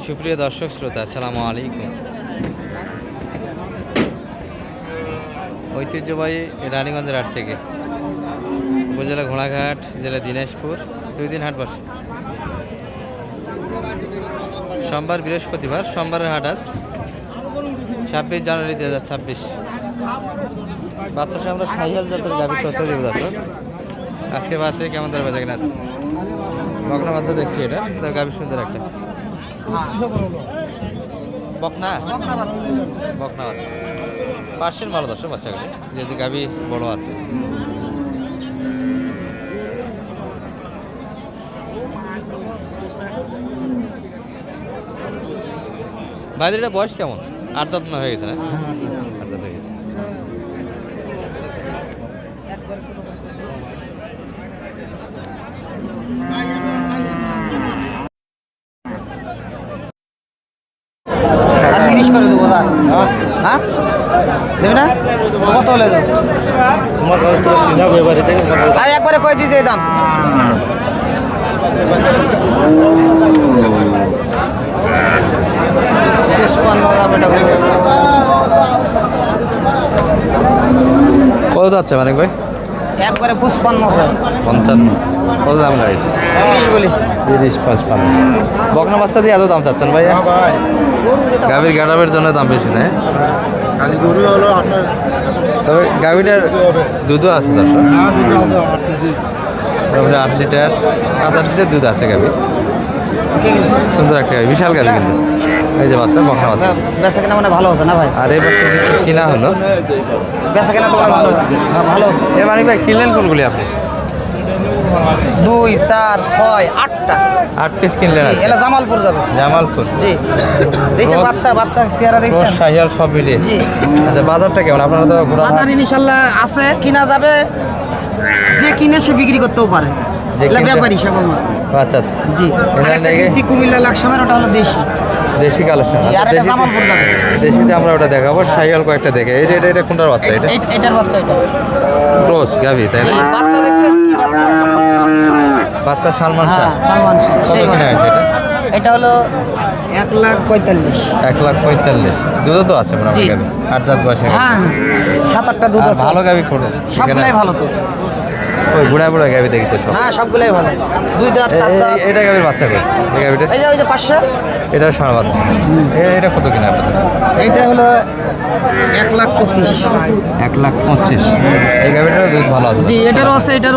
সুপ্রিয় দর্শক শ্রোতা, আসসালামু আলাইকুম। ঐতিহ্যবাহী রানীগঞ্জের হাট থেকে উপজেলা ঘোড়াঘাট, জেলা দিনাজপুর, 2 দিন হাট বসে। সোমবার, বৃহস্পতিবার। সোমবারের হাট আজ 26 জানুয়ারি 2026। বাচ্চাটা আমরা শাহিয়াল জাতের গাভীর তথ্য দেব দর্শক। আজকে বাচ্চা কেমন ধরে বেচা কিনা আছে। বকনা বাচ্চা দেখছি, এটা তো গাভী সুন্দর একটা বকনা বকনা বাচ্চা। পার্সেন্ট ভালো দর্শক বাচ্চাগুলো, যেহেতু গাভী বড় আছে। ভাইদের এটা বয়স কেমন? 8 দাঁত না হয়ে গেছে না? 8 দাঁত হয়ে গেছে। আর 30 করে দেবো যা। হ্যাঁ দেবে না? কত হলে দেবো? তোমার কাছে তোরা চিনাবে এবারে থেকে কথা আর একবারে কয়ে দিয়েছে এই দাম। কত যাচ্ছে মানিক ভাই? একবারে 55 55। কত দাম গাইছে? 30 বলিস। 30, 55। বকনা বাচ্চা দিয়ে এত দাম চাচ্ছেন ভাই? ভাই গাভীর গ্যাটাপের জন্য দাম বেশি না? খালি গরু হলো আপনার তবে গাভীটার দুধও আছে দর্শক। হ্যাঁ দুটো আছে 8 কেজি। তারপরে 8 লিটার 7-8 লিটার দুধ আছে গাভী। কে কিনছে? সুন্দর একটা গাভী, বিশাল গাভী কিন্তু। এই যে বাচ্চা, বকনা বাচ্চা। বেচা কেনা মানে ভালো আছে না ভাই? আর এই বছর কিছু কিনা হলো। বেচা কেনা তোমার ভালো, হ্যাঁ ভালো আছে। এ মানিক ভাই কিনলেন কোনগুলি আপনি? 2, 4, 6, 8টা। 8 পিস কিনলেন জি, আজকে? এলা জামালপুর যাবে। জামালপুর। জি দেখছেন রোজ- বাচ্চা চেহারা দেখছেন? শাহিয়াল সব মিলিয়ে। জি। আচ্ছা, বাজারটা কেমন? আপনারা তো ঘোরা বাজার ইনশাল্লাহ আছে, কিনা যাবে। যে কিনে সে বিক্রি করতেও পারে। যে এলা কিনবে- ব্যাপারী সব আমার। আচ্ছা আচ্ছা। জি এনার আরেকটা লেগে- কিনছি কুমিল্লা লাকসামের, ওটা হলো দেশি। দেশি কালেকশন। জি, আর এটা জামালপুর যাবে। দেশিতে আমরা ওটা দেখাবো, শাহিয়াল কয়েকটা দেখে। এই যে এটা কোনটার বাচ্চা? এটা এটার বাচ্চা এটা। ক্রস গাভী, তাই জি না? বাচ্চা দেখছেন কি বাচ্চা? বাচ্চা সালমান শাহ। হ্যাঁ সালমান শাহ কত সেই কিনা বাচ্চা। হয়েছে এটা? এটা হলো 1,45,000। 1,45,000। দুধও তো আছে মোটামুটি জি। গাভী, 8 দাঁত বয়সে। হ্যাঁ 7-8টা দুধ আছে। ভালো গাভী করো। সবগুলাই ভালো তো। ওই বুড়া বুড়া গাভী দেখি তো সব। না সবগুলাই ভালো। 2 দাঁত 4 দাঁত। এটা গাভীর বাচ্চা কই? এই গাভীটা? ওই যে 500। এটা ষাঁড় বাচ্চা। এটা কত কিনা আপনাদের? এইটা হলো 1,25,000। 1,25,000। এই গাভীটার দুধ ভালো আছে। জি এটারও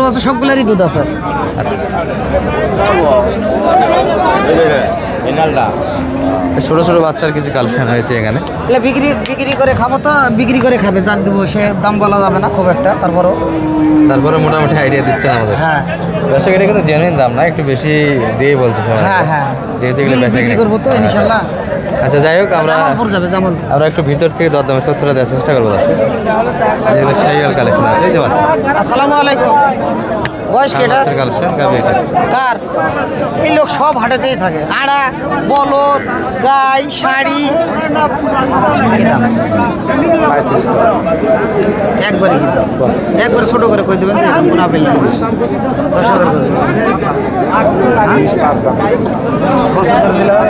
আছে সবগুলারই দুধ আছে। আচ্ছা। ছোট ছোট বাচ্চার কিছু কালেকশন হয়েছে এখানে। এলে বিক্রি করে খাবো তো, বিক্রি করে খাবে, যাক দেবো, সে দাম বলা যাবে না খুব একটা, তারপরও। তারপরে মোটামুটি আইডিয়া দিচ্ছেন আমাদের। হ্যাঁ দর্শক, এটা কিন্তু জেনুইন দাম না, একটু বেশি দিয়ে বলতেছে আমাদের। হ্যাঁ হ্যাঁ যেহেতু এগুলো বেচা বিক্রি কিনা। করবো তো ইনশাল্লাহ। আচ্ছা, যাই হোক, আমরা জামালপুর যাবে জামালপুর। আমরা একটু ভিতর থেকে দরদামের তথ্যটা দেওয়ার চেষ্টা করবো দর্শক। যেগুলো শাহিওয়াল কালেকশন আছে, এই যে বাচ্চা। আসসালামু আলাইকুম। বয়স কেটা? কালেকশন গাভী এটা। কার? এই লোক সব হাটেতেই থাকে। আড়া, বলদ, গাই, শাড়ি। কি দাম? একবারে কি দাম? একবারে ছোট করে কই দেবেন যে দাম কোনো আপেল নাই। 10,000 করে। হ্যাঁ? বছর করে দিলে হবে?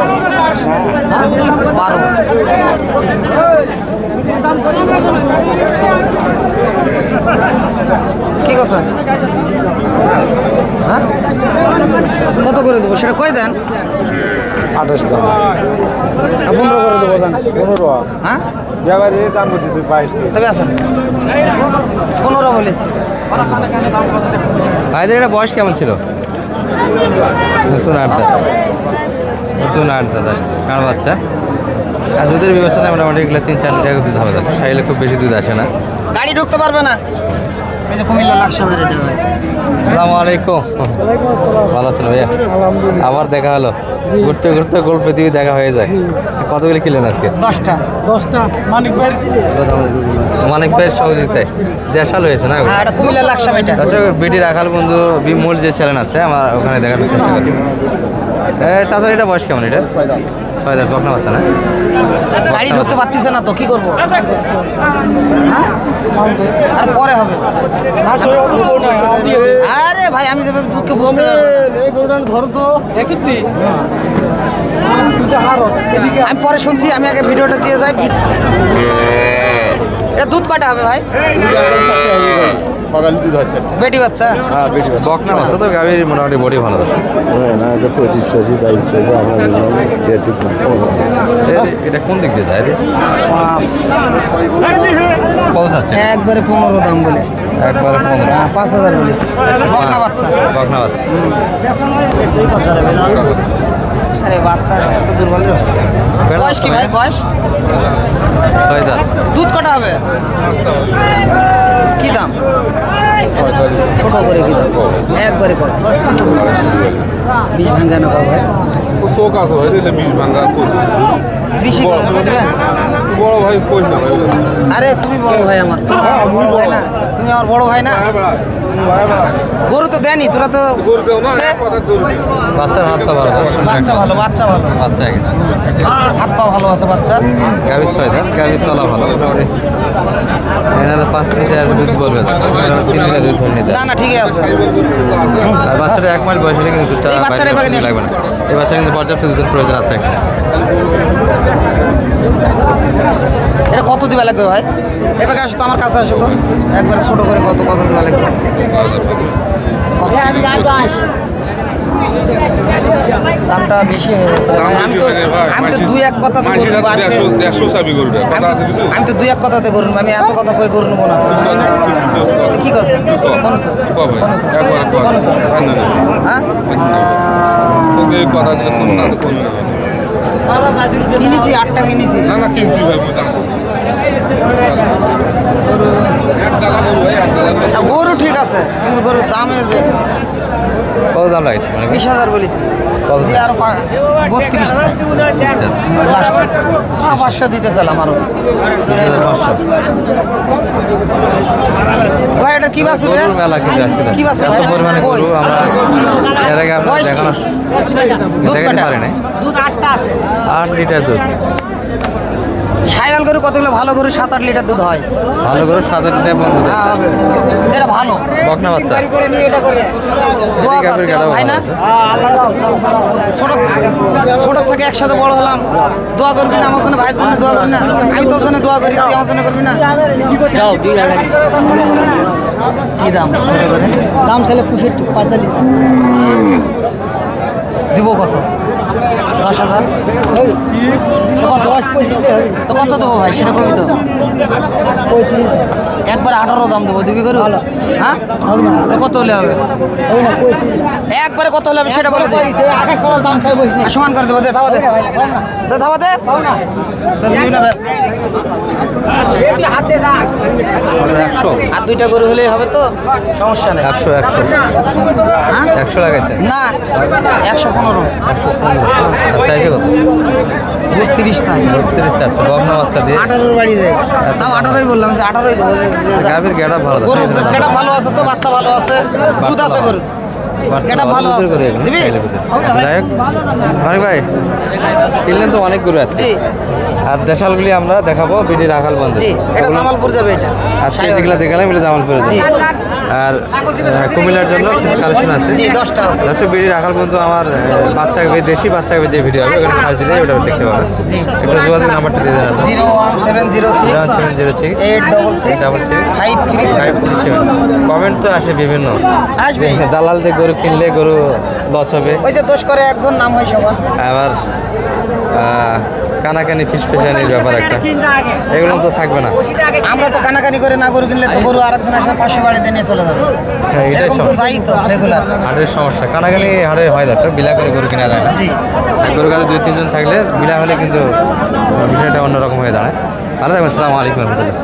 12। কি করছেন? হ্যাঁ কত করে দেবো সেটা কই দেন? 28 দাম 15 করে দেবো যান। 15 হ্যাঁ ব্যাপারে দাম করতেছে 22 তবে আসেন 15 বলেছি। ভাইদের এটা বয়স কেমন ছিল? নতুন 8 দাঁত। নতুন 8 দাঁত আছে, ষাঁড় বাচ্চা। আর দুধের বিবেচনায় মোটামুটি এগুলো 3-4 লিটার দুধ হবে। শাহিলে খুব বেশি দুধ আসে না। গাড়ি ঢুকতে পারবে না। এই যে কুমিল্লা লাকসামের এটা ভাই। আসসালামু আলাইকুম। ওয়ালাইকুম আসসালাম। ভালো আছেন ভাইয়া? আলহামদুলিল্লাহ। আবার দেখা হলো। জি। ঘুরতে ঘুরতে গোল পৃথিবী দেখা হয়ে যায়। কতগুলি কিনলেন আজকে? 10টা। 10টা মানিক ভাই। মানিক ভাইয়ের সহযোগিতায় দেশাল হয়েছে না? হ্যাঁ এটা কুমিল্লা লাকসাম এটা। আচ্ছা, বিটি রাখাল বন্ধু বিমূল যে চ্যানেল আছে, আমার ওখানে দেখানোর চেষ্টা করি। চাচার এটা বয়স কেমন? এটা 6 দাম ছয় দাঁত বকনা বাচ্চা না? গাড়ি ঢুকতে পারতেছে না তো কি করবো? হ্যাঁ আর পরে হবে। আরে ভাই আমি যে দুঃখে বুঝতে পারবো না। ধরো তো দেখছিস তুই আমি পরে শুনছি, আমি আগে ভিডিওটা দিয়ে যাই। এটা দুধ কয়টা হবে ভাই? সকালে দুধ হচ্ছে বেটি বাচ্চা? হ্যাঁ বেটি বকনা বাচ্চা তো গাভীর মোটামুটি বডি ভালো আছে। না এটা 25-22 আমরা নিলাম এর দিক এটা কোন দিক দিয়ে যায় রে? পাঁচ কত যাচ্ছে? একবারে 15 দাম বলে। একবারে 15। হ্যাঁ 5000 বলিস। বকনা বাচ্চা। বকনা বাচ্চা। আরে বাচ্চা এত দুর্বল রে। বয়স কি ভাই বয়স? ছয় দাঁত। দুধ কটা হবে? কি দাম? ছোট করে কি দাম? একবারে কত? 20 ভাঙা না ভাই? শোক আছে ভাই দিলে 20 ভাঙা বেশি করে দেবো দেবেন? বড় ভাই কই না ভাই আরে তুমি বড় ভাই আমার, তুমি আমার বড় ভাই না, তুমি আমার বড় ভাই না। গরু তো দেনি তোরা তো। গরু দেও না এক কথা গরু বাচ্চার হাত পা ভালো আছে। বাচ্চা ভালো, বাচ্চা ভালো, বাচ্চা আগে হাত পা ভালো আছে বাচ্চার। গাভীর ছয় দাঁত, গাভীর তলা ভালো মোটামুটি। এনারা 5 লিটার দুধ বলবে, 3 লিটার দুধ ধরে নিতে। না না ঠিকই আছে। আর বাচ্চাটা 1 মাস বয়স হলে কিন্তু দুধটা এই বাচ্চাটা বাইরে এবারে নিয়ে লাগবে না। এই বাচ্চা কিন্তু পর্যাপ্ত দুধের প্রয়োজন আছে একটা। এটা কত দিবা লাগবে ভাই? এবার আসো তো আমার কাছে, আসো তো একবারে ছোট করে কত কত দিবা লাগবে? কত? দামটা বেশি হয়ে যাচ্ছে রে ভাই। আমি তো দুই এক কথা তো মাঝিরা গরু নেবো। 150 চাবি গরুটা কথা আছে কিছু আমি তো দুই এক কথাতে গরু নেবো, আমি এত কথা কই গরু নেবো না তো, বুঝলেন না? তো কি করছে? কোন কো ভাই একবার কো আন্ন না হ্যাঁ ওকে কথা দিলে কোন না তো কোন না কিনেছি 8টা কিনেছি। না না কিনছি ভাই বুঝাম গরু এক টাকা গরু ভাই এক টাকা না, গরু ঠিক আছে কিন্তু গরুর দামে যে কত দাম লাগছে মানে? 20,000 বলেছি। কত? দিয়ে আরো 32 চাই লাস্টে। 500 দিতে চাইলাম আরো। দেয় না। ভাই এটা কি বাছুর রে? গরুর মেলা কিন্তু আসলে কি বাছুর এত ভাই? পরিমাণে কই? গরু আমরা এর আগে আমরা বয়স কি? দেখানো দুধ দেখাতে কটা? পারি নাই। দুধ 8টা আছে। 8 লিটার দুধ। সাইয়াল গরু কতগুলো ভালো গরু 7-8 লিটার দুধ হয়। ভালো গরু 7 লিটার পর্যন্ত দেয়। হ্যাঁ হবে, যেটা ভালো। বকনা বাচ্চা দোয়া গাভীর করতে গেটাও ভাই ভালো না, আছে। ছোট থেকে একসাথে বড় হলাম। দোয়া করবি না আমার জন্য, ভাইয়ের জন্য দোয়া করবি না? আমি তোর জন্য দোয়া করি, তুই আমার জন্য করবি না? কি দাম ছোট করে? দাম ছেলে 65-45 দিব কত? 10,000? তো কত? তো কত দেবো ভাই সেটা কবি তো? 35 একবার 18 দাম দেবো, দিবি করু? হ্যাঁ তো কত হলে হবে? একবারে কত হলে হবে সেটা বলে দে। দাম চাই বসে আর সমান করে দেবো, দে ধাবা দে, দে ধাবা দে। তো দিবি না ব্যাস। 100 আর 2টা গরু হলেই হবে তো, সমস্যা নেই। 100 হ্যাঁ 100 লাগাইছে। না 115 115 চাইছে কত? 32 চাই। 32 চাচ্ছে বকনা বাচ্চা দিয়ে। 18 বাড়ি যায়। তাও 18ই বললাম যে 18ই দেবো। গাভীর গেটা ভালো গরু গেটা ভালো আছে তো, বাচ্চা ভালো আছে, দুধ আছে গরু। গেটা ভালো আছে, দিবি? যাই হোক মানিক ভাই, কিনলেন তো অনেক গরু আছে। জি আর দেশালগুলি আমরা দেখাবো বিডি রাখাল বন্ধু। জি, এটা জামালপুর যাবে এটা। আজকে যেগুলো দেখালাম এগুলো জামালপুরে জি। যাবে। আর কুমিল্লার জন্য কিছু কালেকশন আছে। জি 10টা আছে। দর্শক বিডি রাখাল বন্ধু আমার বাচ্চা দেশি বাচ্চা যে ভিডিও হবে ওখানে সার্চ দিলে ওটা দেখতে পাবে। জি। একটু যোগাযোগ নাম্বারটা দিয়ে দেন। 01706 0706 866 537। কমেন্ট তো আসে বিভিন্ন, আসবে। দালাল দিয়ে গরু কিনলে গরু লস হবে, ওই যে দোষ করে একজন, নাম হয় সবার। আবার কানাকানি ফিসফিসানির ব্যাপার একটা, এগুলো তো থাকবে না। আমরা তো কানাকানি করে না গরু কিনলে তো গরু আরেকজন আসে 500 বাড়িতে নিয়ে চলে যাবে। হ্যাঁ, এটাই এরকম তো সমস্যা। যাই তো রেগুলার। হাটের সমস্যা, কানাকানি হাটে হয় দরকার, বিলা করে গরু কিনা যায় না। জি। আর গরুর কাছে 2-3 জন থাকলে বিলা হলে কিন্তু বিষয়টা অন্যরকম হয়ে দাঁড়ায়। ভালো থাকবেন, সালামু আলাইকুম রহমতুল্লাহ।